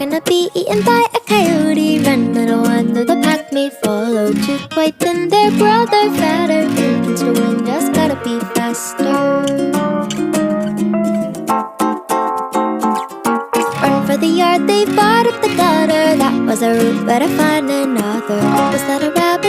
gonna be eaten by a coyote. Run, little one, though the pack may follow. Two white and their brother fatter. Against the wind, just gotta be faster. Run for the yard, they barred up the gutter. That was a route, better find another. Was that a rabbit?